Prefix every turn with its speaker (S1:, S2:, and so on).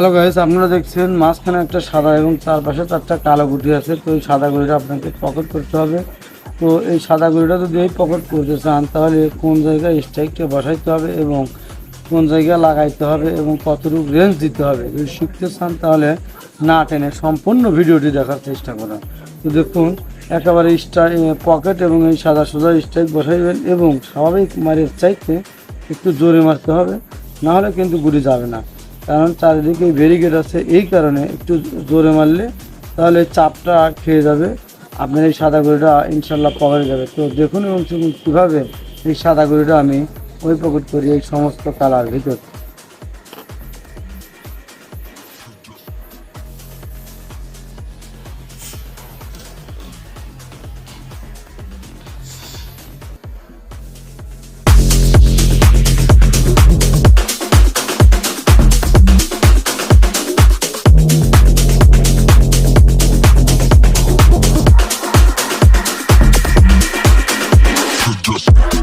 S1: Hello guys, আপনারা দেখছেন মাঝখানে একটা সাদা এবং চারপাশে চারটা কালো গুটি আছে। তো এই সাদা গুটিটা আপনাকে পকেট করতে হবে। তো এই সাদা গুটিটা যদি এই পকেট করতে চান তাহলে কোন জায়গায় স্ট্রাইকটা বসাইতে হবে এবং কোন জায়গায় লাগাইতে হবে এবং কতটুকু রেঞ্জ দিতে হবে যদি শিখতে চান তাহলে না টেনে সম্পূর্ণ ভিডিওটি দেখার চেষ্টা করুন। তো দেখুন, একেবারে পকেট এবং এই সাদা সোজা স্ট্রাইক বসাইবেন এবং স্বাভাবিক মারের চাইতে একটু জোরে মারতে হবে, না হলে কিন্তু গুটি যাবে না। কারণ চারিদিকে ব্যারিকেড আছে, এই কারণে একটু জোরে মারলে তাহলে চাপটা খেয়ে যাবে, আপনার এই সাদা গুঁড়িটা ইনশাল্লাহ পকেটে যাবে। তো দেখুন এবং শুনুন কীভাবে এই সাদা গুঁড়িটা আমি ওই পকেট করি এই সমস্ত কালার ভিতর।
S2: Just